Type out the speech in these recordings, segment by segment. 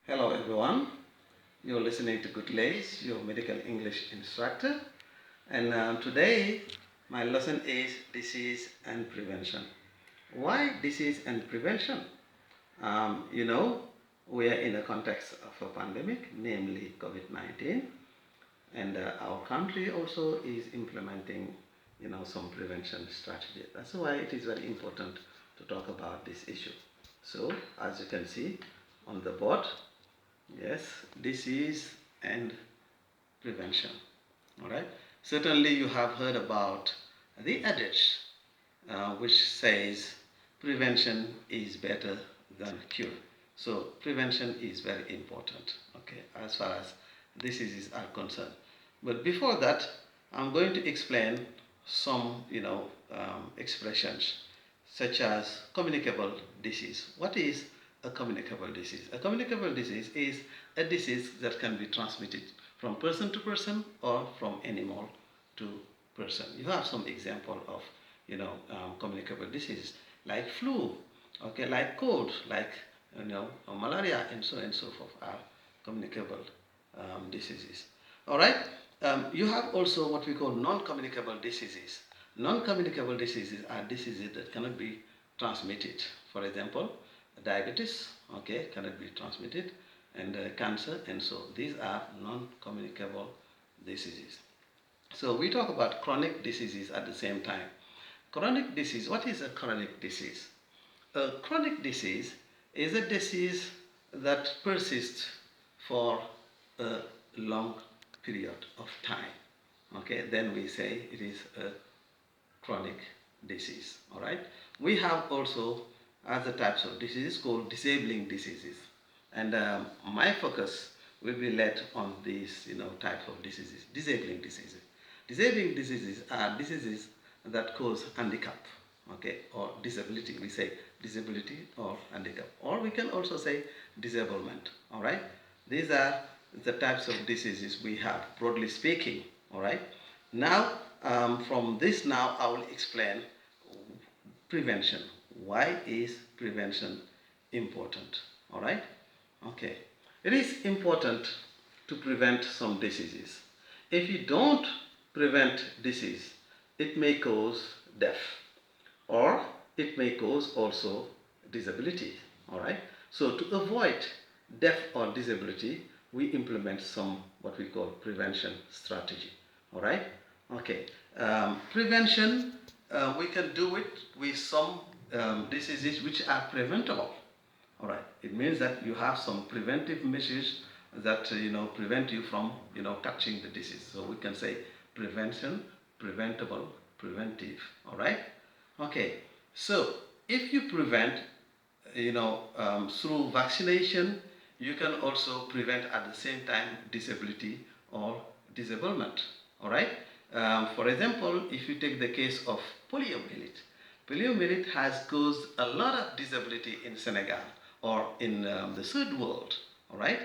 Hello everyone, you're listening to Goodlays, your medical English instructor, and today my lesson is disease and prevention. Why disease and prevention? You know, we are in the context of a pandemic, namely COVID-19, and our country also is implementing, some prevention strategy. That's why it is very important to talk about this issue. So, as you can see on the board, yes, disease and prevention. All right. Certainly, you have heard about the adage which says prevention is better than cure. So, prevention is very important. Okay, as far as diseases are concerned. But before that, I'm going to explain some, expressions such as communicable disease. What is a communicable disease? A communicable disease is a disease that can be transmitted from person to person or from animal to person. You have some example of, communicable diseases like flu, okay, like cold, like, malaria, and so forth are communicable diseases. All right. You have also what we call non-communicable diseases. Non-communicable diseases are diseases that cannot be transmitted. For example, diabetes, okay, cannot be transmitted, and cancer, and so these are non-communicable diseases. So we talk about chronic diseases at the same time. Chronic disease, what is a chronic disease? A chronic disease is a disease that persists for a long period of time. Okay, then we say it is a chronic disease. All right. We have also other types of diseases called disabling diseases, and my focus will be led on these, types of diseases, disabling diseases. Disabling diseases are diseases that cause handicap, okay, or disability. We say disability or handicap, or we can also say disablement. All right. These are the types of diseases we have, broadly speaking. All right. Now, from this now, I will explain prevention. Why is prevention important? All right? Okay. It is important to prevent some diseases. If you don't prevent disease, it may cause death or it may cause also disability. All right? So, to avoid death or disability, we implement some what we call prevention strategy. All right? Okay. Prevention, we can do it with some diseases which are preventable. All right. It means that you have some preventive measures that prevent you from catching the disease. So we can say prevention, preventable, preventive. All right. Okay. So if you prevent, through vaccination, you can also prevent at the same time disability or disablement. All right. For example, if you take the case of poliomyelitis, poliomyelitis has caused a lot of disability in Senegal or in the third world. All right.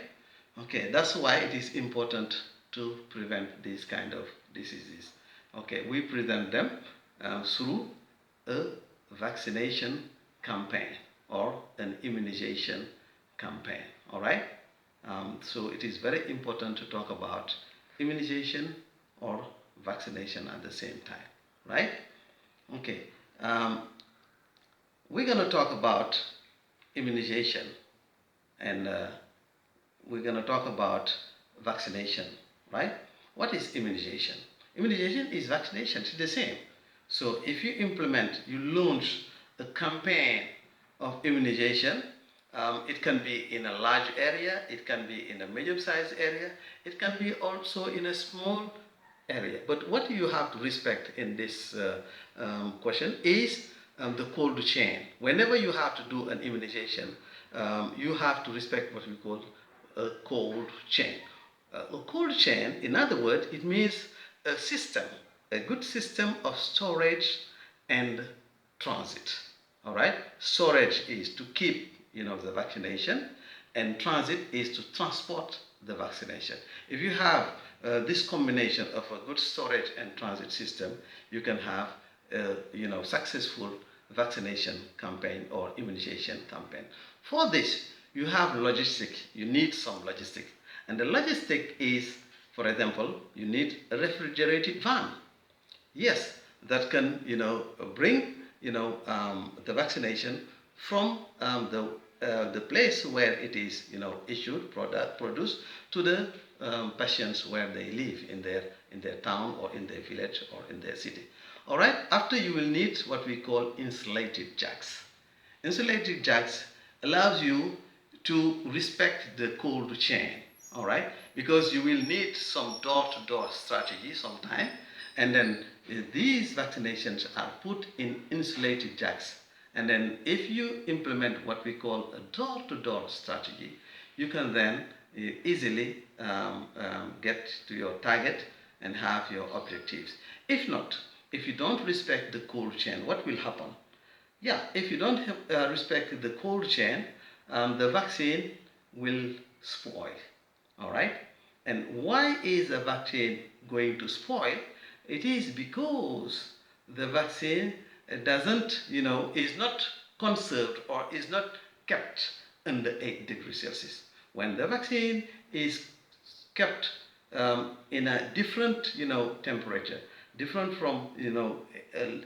Okay. That's why it is important to prevent these kind of diseases. Okay. We prevent them through a vaccination campaign or an immunization campaign. All right. So it is very important to talk about immunization or vaccination at the same time, right? Okay. We're going to talk about immunization and we're going to talk about vaccination, right? What is immunization? Immunization is vaccination, it's the same. So if you implement, you launch a campaign of immunization, it can be in a large area, it can be in a medium-sized area, it can be also in a small area. But what you have to respect in this question is the cold chain. Whenever you have to do an immunization, you have to respect what we call a cold chain. A cold chain, in other words, it means a system, a good system of storage and transit. All right, storage is to keep the vaccination, and transit is to transport the vaccination. If you have this combination of a good storage and transit system, you can have successful vaccination campaign or immunization campaign. For this, you have logistic. You need some logistic. And the logistic is, for example, you need a refrigerated van. Yes, that can, bring, the vaccination from the place where it is, issued, produced to the patients where they live in their town or in their village or in their city. All right. After, you will need what we call insulated jugs. Insulated jugs allows you to respect the cold chain, all right, because you will need some door-to-door strategy sometime, and then these vaccinations are put in insulated jugs, and then if you implement what we call a door-to-door strategy, you can then easily get to your target and have your objectives. If not, if you don't respect the cold chain, what will happen? Yeah, if you don't respect the cold chain, the vaccine will spoil. All right? And why is the vaccine going to spoil? It is because the vaccine doesn't, is not conserved or is not kept under 8 degrees Celsius. When the vaccine is kept in a different, temperature, different from,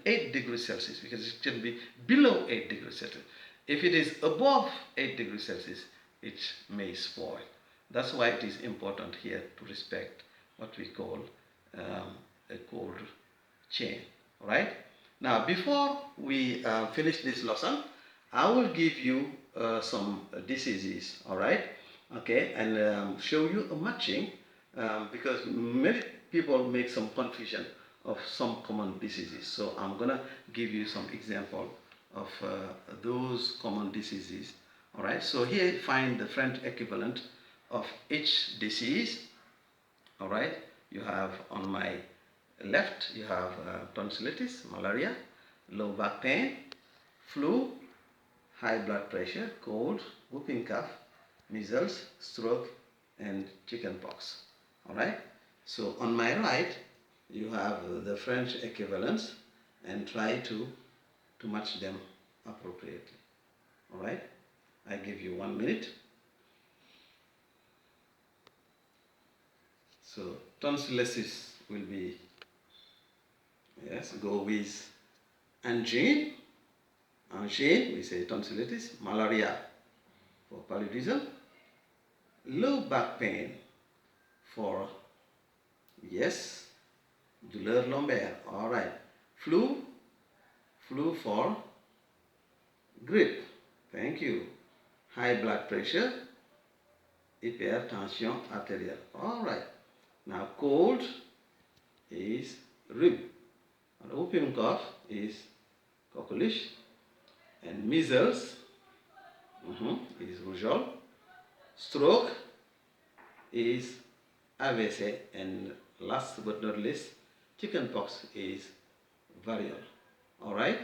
8 degrees Celsius, because it can be below 8 degrees Celsius. If it is above 8 degrees Celsius, it may spoil. That's why it is important here to respect what we call a cold chain. All right? Now, before we finish this lesson, I will give you some diseases. All right? Okay, and show you a matching because many people make some confusion of some common diseases. So I'm gonna give you some example of those common diseases. All right. So here you find the French equivalent of each disease. All right. You have on my left, you have tonsillitis, malaria, low back pain, flu, high blood pressure, cold, whooping cough, measles, stroke, and chickenpox. All right. So on my right, you have the French equivalents, and try to match them appropriately. All right. I give you 1 minute. So tonsillitis will be, yes, go with angine. Angine, we say tonsillitis. Malaria for paludism. Low back pain for, yes, douleur lombaire. All right. Flu for grippe. Thank you. High blood pressure, hypertension arterielle. All right. Now cold is rhum. And whooping cough is coqueluche. And measles is rougeole. Stroke is AVC. And last but not least, chickenpox is variole. All right.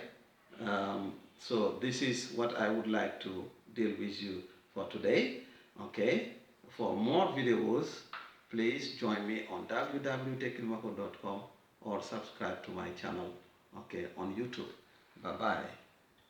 So this is what I would like to deal with you for today. Okay. For more videos, please join me on www.tekilmako.com or subscribe to my channel, okay, on YouTube. Bye bye.